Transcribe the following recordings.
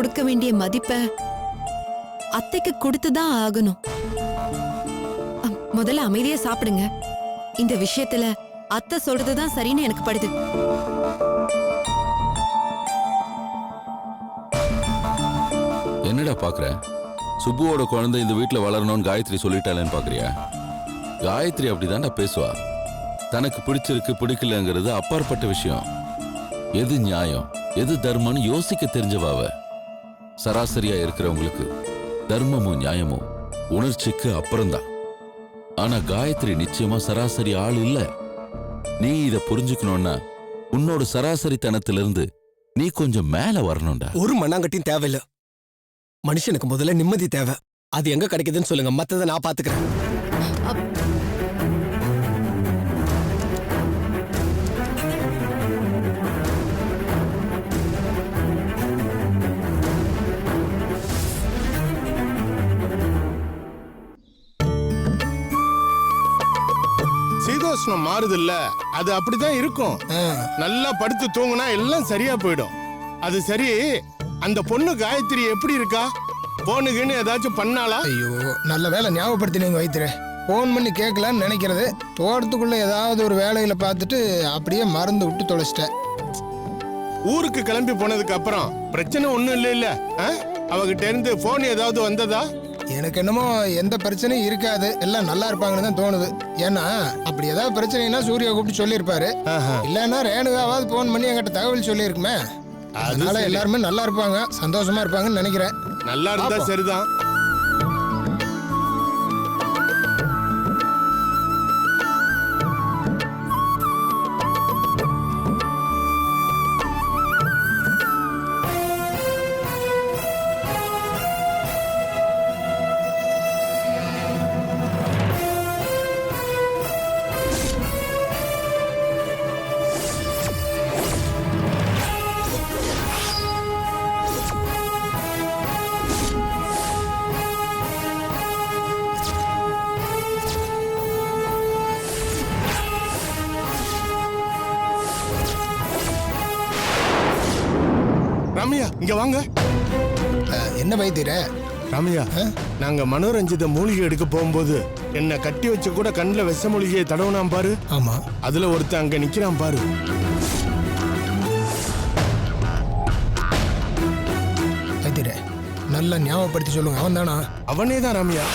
கொடுக்க வேண்டிய மதிப்பை அத்தைக்கு கொடுத்துதான் ஆகணும். முதல்ல அமைதியா சாப்பிடுங்க. இந்த விஷயத்துல அத்தை சொல்றதுதான் சரின்னு எனக்கு படுது. என்னடா பாக்குற? சுப்புவோட குழந்தை இந்த வீட்டுல வளரணும்னு காயத்ரி சொல்லிட்டாளேன்னு பாக்குறியா? காயத்ரி அப்படிதான்டா பேசுவா. தனக்கு பிடிச்சிருக்கு பிடிக்கலங்கிறது அப்பாற்பட்ட விஷயம். எது நியாயம் எது தர்மம்னு யோசிக்க தெரிஞ்சவாவ. சராசரியா இருக்கிறவங்களுக்கு தர்மமும் நியாயமும் உணர்ச்சிக்கு அப்புறம்தான். ஆனா காயத்ரி நிச்சயமா சராசரி ஆள் இல்ல. நீ இத புரிஞ்சுக்கணும்னா உன்னோட சராசரித்தனத்திலிருந்து நீ கொஞ்சம் மேல வரணும்டா. ஒரு மண்ணாங்கட்டியும் தேவையில்ல. மனுஷனுக்கு முதல்ல நிம்மதி தேவை. அது எங்க கிடைக்குதுன்னு சொல்லுங்க, மத்ததை நான் பாத்துக்கிறேன். சீதோஷ்ணம் மாறுது இல்ல, அது அப்படிதான் இருக்கும். நல்லா படுத்து தூங்குனா எல்லாம் சரியா போயிடும். அது சரி, அந்த பொண்ணு காயத்ரி எப்படி இருக்கா? போனுக்குன்னு ஏதாச்சும் பண்ணாளா? ஐயோ, நல்ல வேலை ஞாபகப்படுத்தினீங்க வைத்திர. போன் பண்ணி கேட்கலான்னு நினைக்கிறது, தோட்டத்துக்குள்ள ஏதாவது ஒரு வேலையில பார்த்துட்டு அப்படியே மறந்து விட்டு தொலைச்சிட்டேன். ஊருக்கு கிளம்பி போனதுக்கு அப்புறம் பிரச்சனை ஒண்ணும் இல்ல. அவகிட்ட இருந்து போன் ஏதாவது வந்ததா? எனக்கு என்னமோ எந்த பிரச்சனையும் இருக்காது, எல்லாம் நல்லா இருப்பாங்கன்னு தான் தோணுது. ஏன்னா அப்படி ஏதாவது பிரச்சனைனா சூர்யா கூப்பிட்டு சொல்லியிருப்பாரு. இல்லைன்னா ரேணுகாவது போன் பண்ணி என்கிட்ட தகவல் சொல்லியிருக்குமே. அதனால எல்லாருமே நல்லா இருப்பாங்க, சந்தோஷமா இருப்பாங்கன்னு நினைக்கிறேன். நல்லா இருந்தா சரிதான். ராமையா, இங்க வாங்க. என்ன வைத்திர? ராமையா, நாங்க மனோரஞ்சித மூலிகை எடுக்க போகும்போது என்ன கட்டி வச்சு கூட கண்ணுல விஷ மூலிகையை தடவுனாம் பாரு. ஆமா, அதுல ஒருத்தன் அங்க நிக்கிறான் பாரு. வைத்திர, நல்லா ஞாபகப்படுத்தி சொல்லுங்க, அவன் தானா? அவனே தான் ராமையா.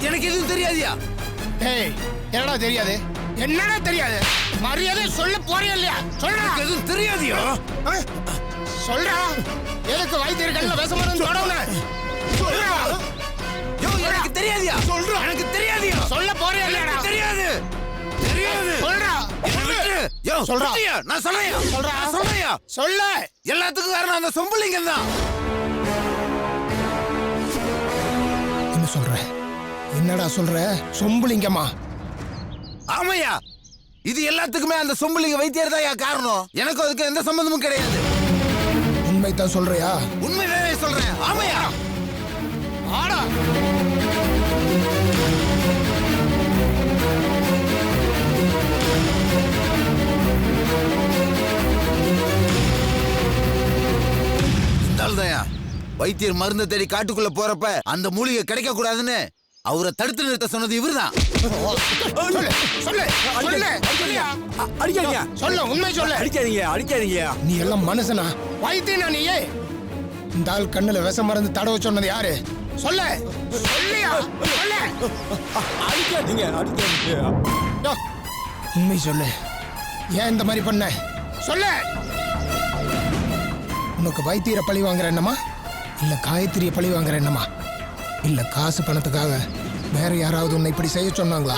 எனக்கு எதுவும் தெரியாதியா? என்னடா தெரியாது? என்னடா தெரியாது? மரியாதை சொல்ல போறியா இல்லையா? சொல்றா. எதுவும் தெரியாதியா? சொல்றா. எதுக்கு வைத்தியர்கள்ல விஷமருந்து தொடவுன? சொல்றா. யோ, எனக்கு தெரியாதியா? சொல்றா. எனக்கு தெரியாதியா? சொல்ல போறியா இல்லையா? தெரியாது. தெரியாது. சொல்றா. யோ, சொல்றா. நான் சொல்றேன். சொல்றா. சொல்றேன். சொல்ல. எல்லாத்துக்கும் காரணம் அந்த சொம்புலிங்கம் தான். என்ன சொல்ற? என்னடா சொல்ற? சொம்புலிங்கமா? ஆமையா, இது எல்லாத்துக்குமே அந்த சொம்புலிங்க வைத்தியர் தான் காரணம். எனக்கு அதுக்கு எந்த சம்பந்தமும் கிடையாது. உண்மைதான் சொல்றியா? உண்மையாவே சொல்றேன். ஆமையா, ஆடா. இந்தால்தாயா வைத்தியர் மருந்து தேடி காட்டுக்குள்ள போறப்ப அந்த மூலிகை கிடைக்க கூடாதுன்னு அவரை தடுத்து நிறுத்த சொன்னது இவர்தான். சொல்லு, சொல்லு, சொல்லு. அடிக்காதீங்க, சொல்லு, உண்மை சொல்லு. அடிக்காதீங்க, அடிக்காதீங்க. நீ எல்லாம் மனுஷனா? வைத்தியனா நீயே? இந்த ஆள் கண்ணுல விஷ மருந்து தடவை சொன்னது யாரு? சொல்லு, சொல்லியா? சொல்லு. அடிக்காதீங்க, அடிக்காதீங்க. யோ, உண்மை சொல்லு. ஏன் இந்த மாதிரி பண்ண? சொல்லு. உனக்கு வைத்தியரை பழி வாங்குற எண்ணமா, இல்ல காயத்ரியை பழி வாங்குற எண்ணமா, இல்ல காசு பணத்துக்காக வேற யாராவது உன்னை இப்படி செய்ய சொன்னாங்களா?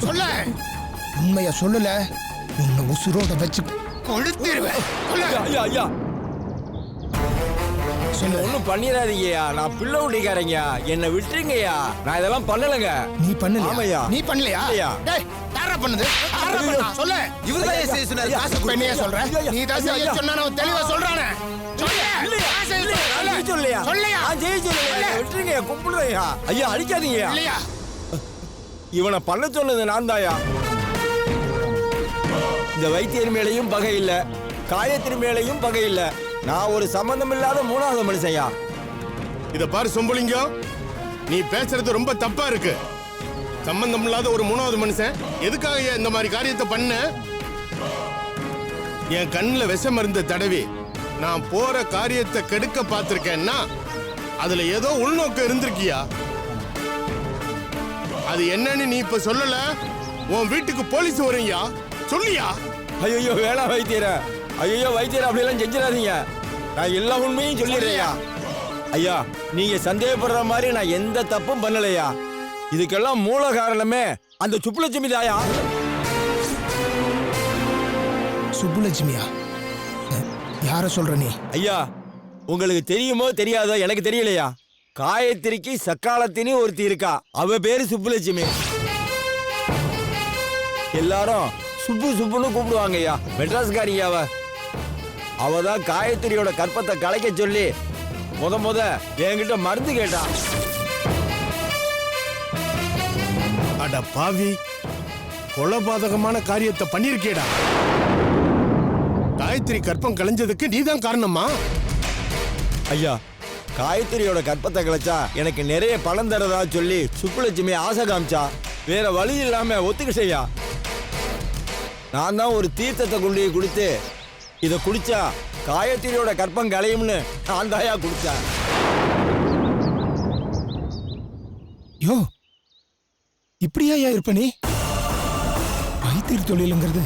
சொல்ல. உண்மைய சொல்லல, உன்னை உசுரோட வச்சு கொளுத்திடுவேன். சொல்லு. ஐயா, ஐயா, சொல்லு. ஒண்ணும் பண்ணிடாதீங்கய்யா. நான் பிள்ளை ஊட்டிக்காரங்க, என்னை விட்டுருங்கய்யா. நான் இதெல்லாம் பண்ணலங்க. நீ பண்ணலையா? ஆமாய்யா. நீ பண்ணலையா? இல்லையா. டேய், யாரா பண்ணது? யாரா பண்ணா? சொல்லு. இவர்தான் செய்ய சொன்னாரு. காசை இப்ப என்னைய சொல்ற? நீ தான் செய்ய சொன்னானே, அவன் தெளிவா சொல்றானே. சொல்லு. நான் செய்ய இல்லையா, நான் சொல்லு. செய்ய சொல்லலையா? சொல்லையா? நான் செய்ய சொல்லலையா? என்னை விட்டுருங்கய்யா, கும்பிடுறேயா. ஐயா, அடிக்காதீங்கய்யா. இல்லையா? இவனை பண்ண சொன்னது நான் தாயா. இந்த வைத்தியர் மேலையும் பகை இல்ல, காயத்ரி மேலையும் பகை இல்ல. நான் ஒரு சம்பந்தம் இல்லாத மூணாவது மனுஷன்யா. இத பாரு சொம்புலிங்கம், நீ பேசுறது ரொம்ப தப்பா இருக்கு. சம்பந்தம் இல்லாத ஒரு மூணாவது மனுஷன் எதுக்காக ஏன் இந்த மாதிரி காரியத்தை பண்ண? என் கண்ணுல விஷ மருந்து தடவி நான் போற காரியத்தை கெடுக்க பார்த்திருக்கேன்னா அதுல ஏதோ உள்நோக்கம் இருந்திருக்கியா? அது என்னன்னு நீ இப்ப சொல்லல, உன் வீட்டுக்கு போலீஸ் வரும்யா. சொல்லியா? ஐயோ, வேணாம் வைத்தியர. ஐயோ வைத்தியர், அப்படியெல்லாம் செஞ்சிடாதீங்க. நான் எல்லா உண்மையும் சொல்லிடுறேயா. ஐயா, நீங்க சந்தேகப்படுற மாதிரி நான் எந்த தப்பும் பண்ணலையா. இதுக்கெல்லாம் மூல காரணமே அந்த சுப்புலட்சுமி தாயா. சுப்புலட்சுமியா? யார சொல்ற நீ? ஐயா, உங்களுக்கு தெரியுமோ தெரியாதோ எனக்கு தெரியலையா. காயத்ரிக்கு சக்காலத்தினு ஒருத்தி இருக்கா, அவ பேரு சுப்புலட்சுமி. எல்லாரும் சுப்பு சுப்புன்னு கூப்பிடுவாங்க ஐயா. மெட்ராஸ்காரியா அவ. அவதான் காயத்ரியோட கற்பத்தை கலைக்க சொல்லி முத என்கிட்ட மருந்து கேட்டா. அட பாவி, கொலபாதகமான காரியத்தை பண்ணிருக்கேடா. காயத்ரி கற்பம் கலைஞ்சதுக்கு நீதான் காரணமா? ஐயா, காயத்ரியோட கற்பத்தை கலைச்சா எனக்கு நிறைய பணம் தரதா சொல்லி சுப்புலட்சுமி ஆசை காமிச்சா. வேற வழி இல்லாம ஒத்துக்கிட்டேயா. நான் தான் ஒரு தீர்த்தத்தை கொண்டு போய் கொடுத்து, இதை குடிச்சா காயத்ரியோட கற்பம் கலையும்னு நான் தாயா குடிச்சேன். யோ, இப்படியா இருப்ப நீ? வைத்தியர் தொழிலுங்கிறது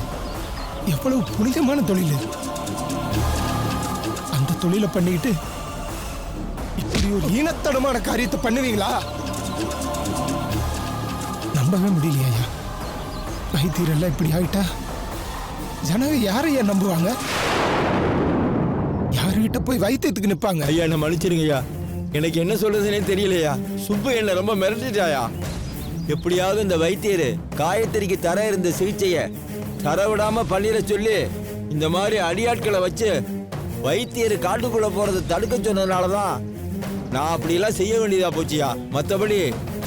எவ்வளவு புனிதமான தொழில். அந்த தொழிலை பண்ணிக்கிட்டு இப்படி ஒரு ஈனத்தனமான காரியத்தை பண்ணுவீங்களா? நம்பவே முடியலையா? வைத்தியர் எல்லாம் இப்படி ஆயிட்டா ஜனங்க யாரையா நம்புவாங்க? யாருகிட்ட போய் வைத்தியத்துக்கு நிப்பாங்க? ஐயா, என்ன மன்னிச்சிருங்கய்யா. எனக்கு என்ன சொல்றதுன்னே தெரியலையா. சுப்பு என்ன ரொம்ப மிரட்டிட்டாயா. எப்படியாவது இந்த வைத்தியர் காயத்ரிக்கு தர இருந்த சிகிச்சைய தரவிடாம பண்ணிட சொல்லி இந்த மாதிரி அடியாட்களை வச்சு வைத்தியர் காட்டுக்குள்ள போறதை தடுக்க சொன்னதுனாலதான் நான் அப்படியெல்லாம் செய்ய வேண்டியதா போச்சியா. மற்றபடி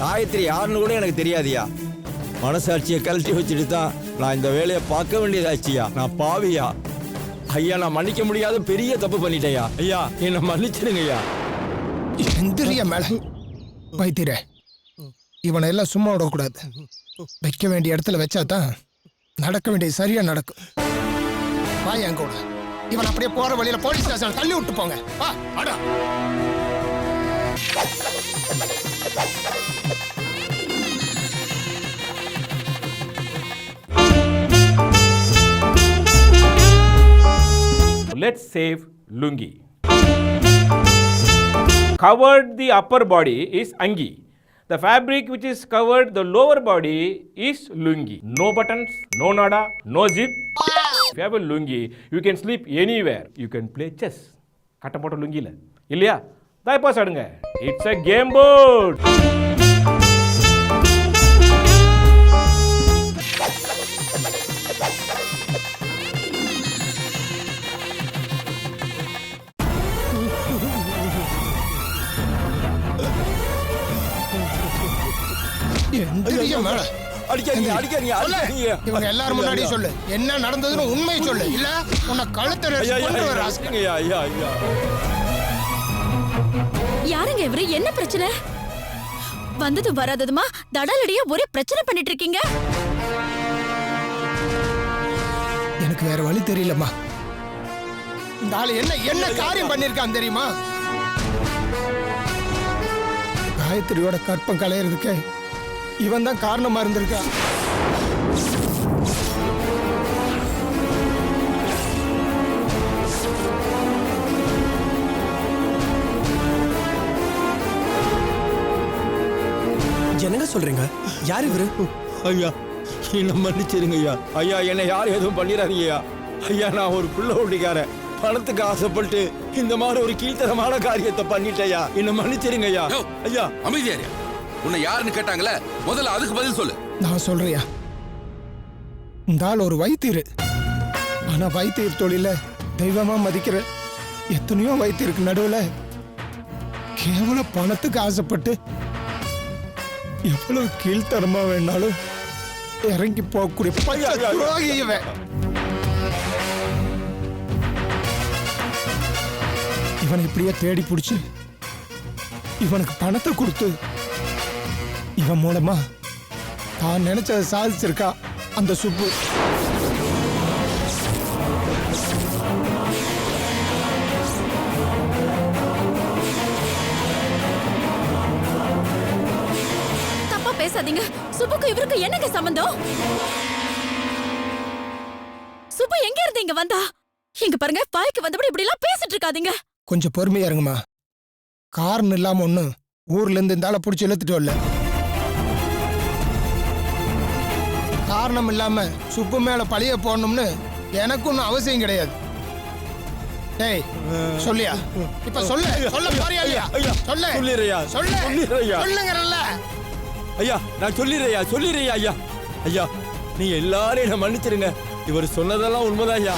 காயத்ரி யாருன்னு கூட எனக்கு தெரியாதியா. மனசாட்சியை கழட்டி வச்சுட்டு தான் நான் இந்த வேலையை பார்க்க வேண்டியதாச்சியா. நான் பாவியா. ஐயா, நான் மன்னிக்க முடியாத பெரிய தப்பு பண்ணிட்டேயா. ஐயா, என்னை மன்னிச்சிடுங்கய்யா. எந்திரியா மேல. வைத்தியரே, இவனை எல்லாம் சும்மா விடக்கூடாது. வைக்க வேண்டிய இடத்துல வச்சாதான் நடக்க வேண்டியது சரியா நடக்கும். வா என் கூட. இவன் அப்படியே போற வழியில போலீஸ் ஸ்டேஷன் தள்ளி விட்டு போங்க. வா, வாடா. Let's save lungi. Covered the upper body is angi. The fabric which is covered the lower body is lungi. No buttons, no nada, no zip. If you have a lungi, you can sleep anywhere. You can play chess. கட்ட போட்ட லுங்கில இல்லையா? தாய்பாஸ் ஆடுங்க. It's a game board. அடிக்காதீங்க அடிக்காதீங்க சொல்லு. அடிக்காதீங்க. இவங்க எல்லாரும் முன்னாடியும் சொல்லு என்ன நடந்ததுன்னு உண்மையை சொல்லு இல்ல உன்னை கழுத்தை நெரிச்சு ஐயா, ஐயா, கொண்டு வர ஐயா, ஆசை. ஐயா, ஐயா, ஐயா. யாருங்க இவரு? என்ன பிரச்சனை? வந்தது வராததுமா தடாலடியா ஒரே பிரச்சனை பண்ணிட்டு இருக்கீங்க. எனக்கு வேற வழி தெரியலம்மா. இந்த ஆளு என்ன காரியம் பண்ணிருக்கான் தெரியுமா? காயத்ரியோட கற்பம் கலையறதுக்கு இவன் தான் காரணமா இருந்திருக்கான். என்னங்க சொல்றீங்க? யார் இவரு? ஐயா என்ன மன்னிச்சிருங்க ஐயா. ஐயா என்னை யாரும் எதுவும் பண்ணிடாதீங்க ஐயா. ஐயா நான் ஒரு புள்ள ஓட்டிக்காரன். பணத்துக்கு ஆசைப்பட்டு இந்த மாதிரி ஒரு கீழ்த்தரமான காரியத்தை பண்ணிட்டேயா. என்ன மன்னிச்சிருங்க ஐயா. யோ, ஐயா அமைதியாரியா? உன்னை யாருன்னு கேட்டாங்களே, முதல்ல அதுக்கு பதில் சொல்லு. நான் சொல்றியா, இந்த ஆள் ஒரு வைத்தியர். ஆனா வைத்தியர் தொழில தெய்வமா மதிக்கிற எத்தனையோ வைத்தியருக்கு நடுவுல கேவல பணத்துக்கு ஆசைப்பட்டு எவ்வளவு கீழ்த்தரமா வேணாலும் இறங்கி போகக்கூடிய பச்சை துரோகி இவன். இவனை இப்படியே தேடி பிடிச்சு இவனுக்கு பணத்தை கொடுத்து இவன் மூலமா தான் நினைச்சதை சாதிச்சிருக்கா அந்த சுப்பு. தப்பா பேசாதீங்க. சுப்புக்கு இவருக்கு என்னங்க சம்பந்தம்? சுப்பு எங்க இருந்து இங்க வந்தா? இங்க பாருங்க, பாய்க்கு வந்தபடி இப்படி எல்லாம் பேசிட்டு இருக்காதீங்க. கொஞ்சம் பொறுமையா இருங்கம்மா. காரணம் இல்லாம ஒண்ணு ஊர்ல இருந்து இந்த ஆளை பிடிச்சி இழுத்துட்டு வரல. காரணம் இல்லாம சுப்பு மேல பழிய போடணும்னு எனக்கு ஒன்னும் அவசியம் கிடையாது. டேய் சொல்லியா? இப்ப சொல்ல போறியா இல்லையா? ஐயா, சொல்ல சொல்லிடுறியா? சொல்லிடுறியா? சொல்லுங்கறல்ல. ஐயா நான் சொல்லிடுறியா ஐயா. ஐயா நீங்க எல்லாரும் என்ன மன்னிச்சிருங்க. இவர் சொன்னதெல்லாம் உண்மைதான் ஐயா.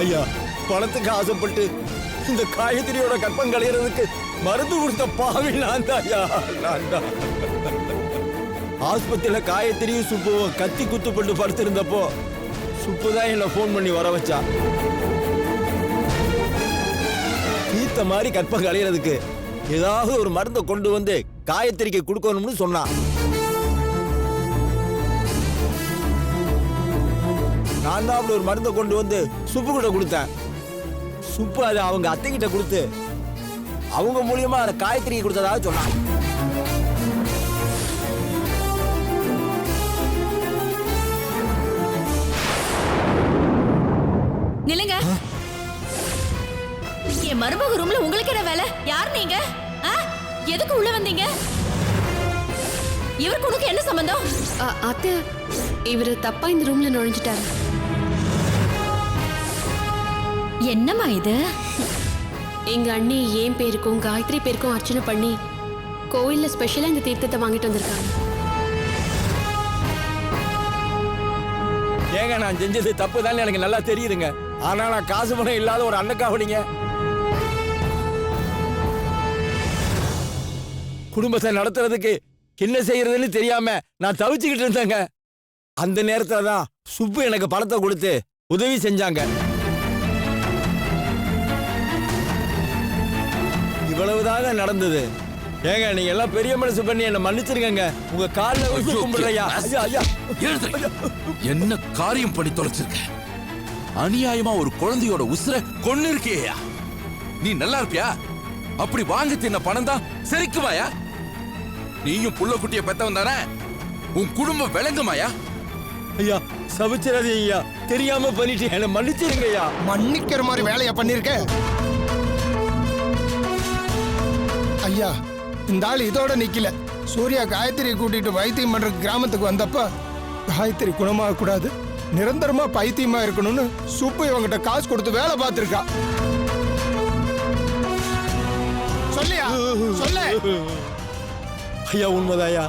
ஐயா பணத்துக்கு ஆசைப்பட்டு இந்த காயத்ரியோட கற்பம் களையறதுக்கு மருந்து கொடுத்த பாவி நான் தான் ஐயா. நான் தான். ஆஸ்பத்திரியில காயத்ரியும் சுப்புவும் கத்தி குத்துப்பட்டு படுத்திருந்தப்போ சுப்பு தான் என்ன போன் பண்ணி வர வச்சா. தீத்த மாதிரி கற்பம் களையறதுக்கு ஏதாவது ஒரு மருந்தை கொண்டு வந்து காயத்ரிக்கு கொடுக்கணும்னு சொன்னான். நான் தான் அப்படி ஒரு மருந்தை கொண்டு வந்து சுப்பு கிட்ட கொடுத்தேன். சுப்பு அதை அவங்க அத்தை கிட்ட கொடுத்து அவங்க மூலியமா அதை காயத்ரிக்கு கொடுத்ததாக சொன்னான். நில்லுங்க. என் மருமக ரூம்ல உங்களுக்கு என்ன வேலை? யார் நீங்க? எதுக்கு உள்ள வந்தீங்க? இவருக்கு உனக்கு என்ன சம்பந்தம்? அத்தை, இவரு தப்பா இந்த ரூம்ல நுழைஞ்சிட்டாரு. என்னம்மா இது? எங்க அண்ணி என் பேருக்கும் காயத்ரி பேருக்கும் அர்ச்சனை பண்ணி கோயில்ல ஸ்பெஷலா இந்த தீர்த்தத்தை வாங்கிட்டு வந்திருக்காங்க. ஏங்க நான் செஞ்சது தப்பு தான் எனக்கு நல்லா தெரியுதுங்க. ஆனா நான் காசு பணம் இல்லாத ஒரு அண்ணக்காவடிங்க. குடும்பத்தை நடத்துறதுக்கு என்ன செய்யறதுன்னு தெரியாம நான் தவிச்சுக்கிட்டு இருந்தேங்க. அந்த நேரத்துல தான் சுப்பு எனக்கு பணத்தை கொடுத்து உதவி செஞ்சாங்க. இவ்வளவுதாங்க நடந்தது. ஏங்க நீங்க எல்லாம் பெரிய மனசு பண்ணி என்ன மன்னிச்சிருங்க. உங்க கால்ல விழுந்து கும்பிடுறையா. ஐயா ஐயா என்ன காரியம் பண்ணி தொலைச்சிருக்க? அநியாயமா ஒரு குழந்தையோட உசுர கொன்னு இருக்கியா? நீ நல்லா இருப்பியா? அப்படி வாங்க தின்ன பணம் தான் சரிக்குமாயா? நீயும் புள்ள குட்டிய பெத்தவன் தானே? உன் குடும்பம் விளங்குமாயா? ஐயா சவிச்சிராதே ஐயா. தெரியாம பண்ணிட்டு என்ன மன்னிச்சிருங்க ஐயா. மன்னிக்கிற மாதிரி வேலையா பண்ணிருக்க? ஐயா இந்த ஆள் இதோட நிக்கல. சூர்யா காயத்ரியை கூட்டிட்டு வைத்தியம் பண்ற கிராமத்துக்கு வந்தப்ப காயத்ரி குணமாக கூடாது, நிரந்தரமா பைத்தியமா இருக்கணும்னு சுப்பு இவங்கிட்ட காசு கொடுத்து வேலை பார்த்திருக்கா. சொல்லியா? சொல்ல. ஐயா உண்மைதாயா.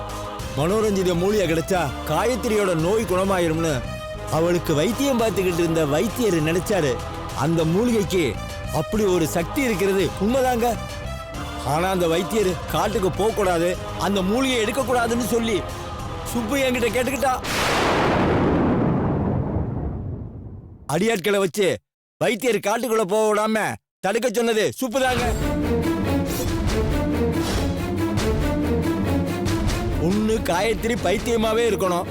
மனோரஞ்சித மூலிகை கிடைச்சா காயத்ரியோட நோய் குணமாயிரும்னு அவளுக்கு வைத்தியம் பார்த்துக்கிட்டு இருந்த வைத்தியர் நினைச்சாரு. அந்த மூலிகைக்கு அப்படி ஒரு சக்தி இருக்கிறது உண்மைதாங்க. ஆனா அந்த வைத்தியர் காட்டுக்கு போக கூடாது, அந்த மூலிகையை எடுக்க கூடாதுன்னு சொல்லி சுப்பு என்கிட்ட கேட்டுக்கிட்டா. அடியாட்களை வச்சு வைத்தியர் காட்டுக்குள்ள போக விடாம தடுக்க சொன்னது சுப்புதாங்க. ஒண்ணு காயத்ரி பைத்தியமாவே இருக்கணும்,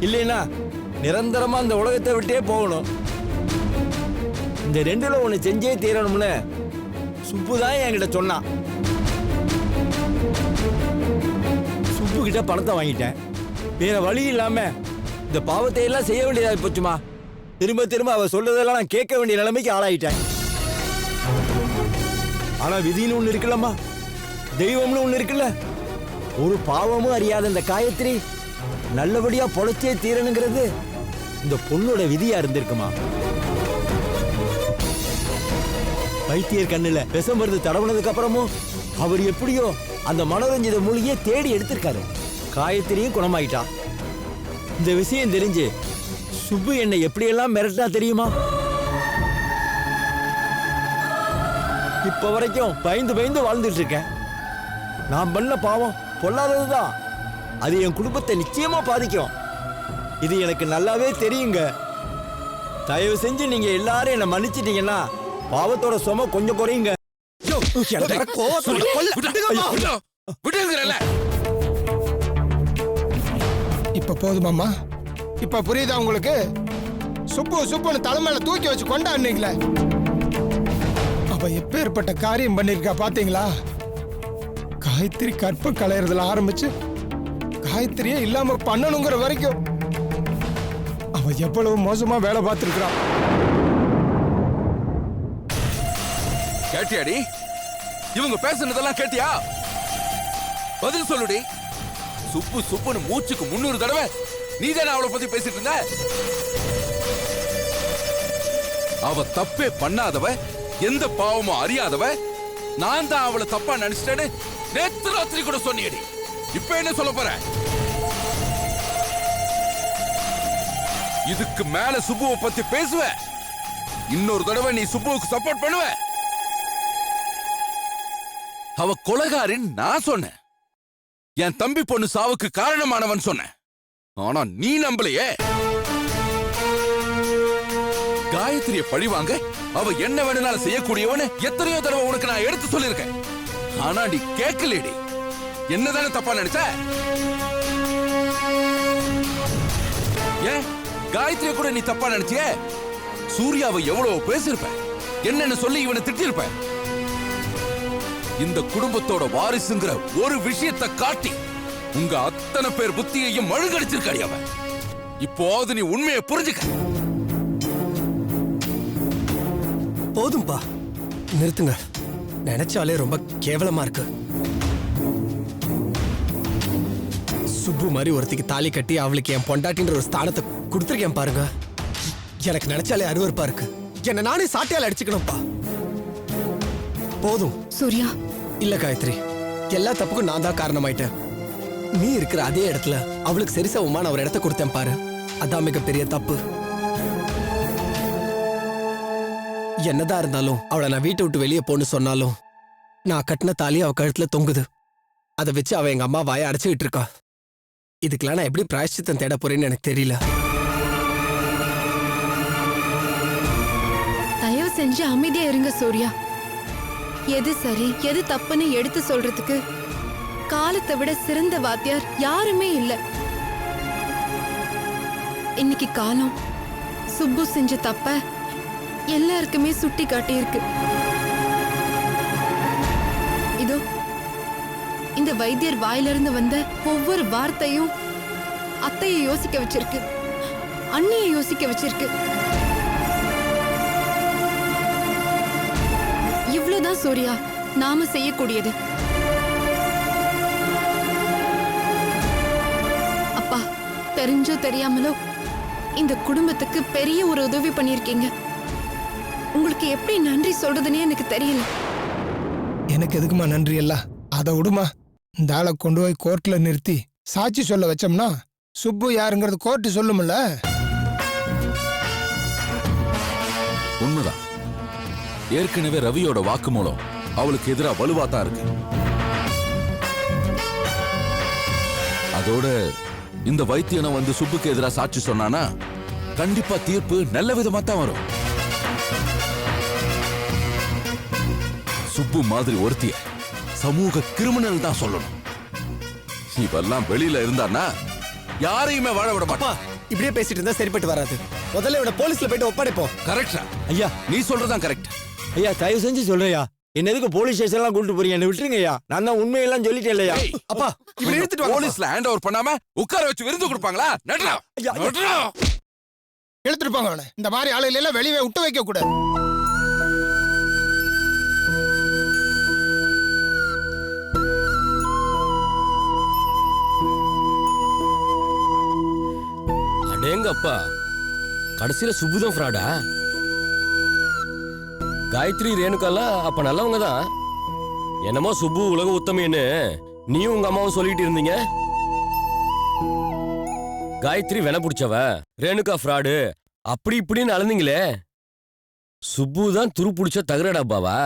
இல்லைன்னா நிரந்தரமா அந்த உலகத்தை விட்டே போகணும். இந்த ரெண்டுல ஒண்ணு செஞ்சே தீரணும்னு சுப்புதான் என்கிட்ட சொன்னான். சுப்பு கிட்ட பணத்தை வாங்கிட்டேன். வேற வழி இல்லாம இந்த பாவத்தை எல்லாம் செய்ய வேண்டியதா போச்சுமா. திரும்ப திரும்ப அவ சொல்றதெல்லாம் நான் கேட்க வேண்டிய நிலைமைக்கு ஆளாயிட்டேன். ஆனா விதின்னு ஒண்ணு இருக்குல்லம்மா, தெய்வம்னு ஒண்ணு இருக்குல்ல. ஒரு பாவமும் அறியாத இந்த காயத்ரி நல்லபடியா பொழைச்சே தீரணுங்கிறது இந்த பொண்ணோட விதியா இருந்திருக்குமா. வைத்தியர் கண்ணுல விஷம் மருந்து தடவுனதுக்கு அப்புறமும் அவர் எப்படியோ அந்த மனோரஞ்சித மூலிகையை தேடி எடுத்திருக்காரு. காயத்ரியும் குணமாயிட்டா. இந்த விஷயம் தெரிஞ்சு சுப்பு என்னை எப்படியெல்லாம் மிரட்டா தெரியுமா. இப்ப வரைக்கும் பயந்து பயந்து வாழ்ந்துட்டு இருக்கேன். நான் பண்ண பாவம் பொல்லாததுதான், அது என் குடும்பத்தை நிச்சயமா பாதிக்கும். இது எனக்கு நல்லாவே தெரியுங்க. தயவு செஞ்சு நீங்க எல்லாரும் என்ன மன்னிச்சிட்டீங்கன்னா பாவத்தோட சும கொஞ்சம் குறையுங்க. இப்ப போதுமாம்மா? இப்ப புரியுதா உங்களுக்கு? சுப்பு சுப்புன்னு தலைமையில தூக்கி வச்சு கொண்டாடுனீங்களே, அவ எப்பேற்பட்ட காரியம் பண்ணிருக்கா பாத்தீங்களா? காயத்ரி கற்ப கலையறதுல ஆரம்பிச்சு காயத்ரியே இல்லாம பண்ணணுங்கிற வரைக்கும் அவ எவ்வளவு மோசமா வேலை பார்த்திருக்கிறான். கேட்டியாடி? இவங்க பேசுனதெல்லாம் கேட்டியா? பதில் சொல்லுடி. சுப்பு சுப்புன்னு மூச்சுக்கு 300 தடவை நீதானே அவளை பத்தி பேசிட்டு இருந்த? அவ தப்பே பண்ணாதவ, எந்த பாவமும் அறியாதவ, நான் தான் அவளை தப்பா நினைச்சிட்டேன்னு நேத்து ராத்திரி கூட சொன்னியடி. இப்ப என்ன சொல்ல போற? இதுக்கு மேல சுப்புவை பத்தி பேசுவ, இன்னொரு தடவை நீ சுப்புவுக்கு சப்போர்ட் பண்ணுவ. அவ கொலைகாரின்னு நான் சொன்னேன். என் தம்பி பொண்ணு சாவுக்கு காரணமானவன் சொன்னேன். ஆனா நீ நம்பலையே. காயத்ரிய பழிவாங்க அவ என்ன வேணும்னாலும் செய்யக்கூடியவனு எத்தனையோ தடவை உனக்கு நான் எடுத்து சொல்லிருக்கேன். ஆனா நீ கேட்கலடி. என்னதானே தப்பா நினைச்ச? ஏன் காயத்ரிய கூட நீ தப்பா நினைச்சியே? சூர்யாவை எவ்வளவு பேசிருப்ப, என்னன்னு சொல்லி இவனை திட்டிருப்ப. இந்த குடும்பத்தோட வாரிசுங்கிற ஒரு விஷயத்தை காட்டி உங்க அத்தனை பேர் புத்தியையும் மழுங்கடிச்சிருக்காடி அவன். இப்போது நீ உண்மையை புரிஞ்சுக்க. போதும்பா, நிறுத்துங்க. நினைச்சாலே ரொம்ப கேவலமா இருக்கு. சுப்பு மாதிரி ஒருத்திக்கு தாலி கட்டி அவளுக்கு என் பொண்டாட்டின்ற ஒரு ஸ்தானத்தை கொடுத்துருக்கேன் பாருங்க. எனக்கு நினைச்சாலே அருவருப்பா இருக்கு. என்ன நானே சாட்டையால் அடிச்சுக்கணும்ப்பா. போதும் சூர்யா. இல்ல காயத்ரி, எல்லா தப்புக்கும் நான் தான் காரணமாயிட்டேன். நீ இருக்கிற அதே இடத்துல அவளுக்கு சரிசமமான ஒரு இடத்த கொடுத்தேன் பாரு, அதான் மிகப்பெரிய தப்பு. என்னதான் இருந்தாலும் அவளை நான் வீட்டை விட்டு வெளியே போன்னு சொன்னாலும் நான் கட்டின தாலி அவ கழுத்துல தொங்குது. அதை வச்சு அவ எங்க அம்மா வாயை அடைச்சுக்கிட்டு இருக்கா. இதுக்கெல்லாம் நான் எப்படி பிராயஷ்சித்தம் தேட போறேன்னு எனக்கு தெரியல. தயவு செஞ்சு அமைதியா இருங்க சூர்யா. எது சரி எது தப்புன்னு எடுத்து சொல்றதுக்கு காலத்தை விட சிறந்த வாத்தியார் யாருமே இல்ல. இன்னைக்கு காலம் சுப்பு செஞ்ச தப்ப எல்லாருக்குமே சுட்டி காட்டியிருக்கு. இதோ இந்த வைத்தியர் வாயிலிருந்து வந்த ஒவ்வொரு வார்த்தையும் அத்தையை யோசிக்க வச்சிருக்கு, அண்ணியை யோசிக்க வச்சிருக்கு. இவ்வளவுதான் சூர்யா நாம செய்யக்கூடியது. அப்பா, தெரிஞ்சோ தெரியாமலோ இந்த குடும்பத்துக்கு பெரிய ஒரு உதவி பண்ணிருக்கீங்க. உங்களுக்கு எப்படி நன்றி சொல்றதுன்னே எனக்கு தெரியல. எனக்கு எதுக்குமா நன்றி எல்லாம்? அதை விடுமா. இந்த ஆளை கொண்டு போய் கோர்ட்ல நிறுத்தி சாட்சி சொல்ல வச்சோம்னா சுப்பு யாருங்கிறது கோர்ட்டு சொல்லுமில்ல. உண்மைதான். ஏற்கனவே ரவியோட வாக்குமூலம் அவளுக்கு எதிராக வலுவா தான் இருக்கு. அதோட இந்த வைத்தியனை வந்து சுப்புக்கு எதிராக சாட்சி சொன்னானா கண்டிப்பா தீர்ப்பு நல்ல விதமா தான் வரும். சுப்பு மாதிரி ஒருத்திய சமூக கிரிமினல் தான் சொல்லணும். இவெல்லாம் வெளியில இருந்தானா யாரையுமே வாழ விட மாட்டா. இப்படியே பேசிட்டு இருந்தா சரிப்பட்டு வராது. முதல்ல இவட போலீஸ்ல போயிட்டு ஒப்படைப்போம். கரெக்டா ஐயா நீ சொல்றதான் கரெக்ட். ஐயா தயவு செஞ்சு சொல்றையா, என்ன எதுக்கு போலீஸ் ஸ்டேஷன்லாம் கூட்டிட்டு போறீங்க? என்ன விட்டுருங்க ஐயா, நான் தான் உண்மையெல்லாம் சொல்லிட்டேன் இல்லையா? அப்பா இப்படி எடுத்துட்டு வாங்க. போலீஸ்ல ஹேண்ட் ஓவர் பண்ணாம உட்கார வச்சு விருந்து கொடுப்பாங்களா? நட்ரா நட்ரா எடுத்துட்டு போங்க அவனை. இந்த மாதிரி ஆளுகளை எல்லாம் வெளியே விட்டு வைக்க கூடாது. அடேங்கப்பா, கடைசியில சுப்புதான் ஃப்ராடா? காயத்ரி ரேணுகாலாம் அப்ப நல்லவங்க தான். என்னமோ சுப்பு உலக உத்தமின்னு நீயும் உங்க அம்மாவும் சொல்லிட்டு இருந்தீங்க. காயத்ரி வென பிடிச்சவ, ரேணுகா ஃப்ராடு, அப்படி இப்படின்னு அழுந்தீங்களே. சுப்பு தான் துரு பிடிச்ச தகரடாப்பாவா?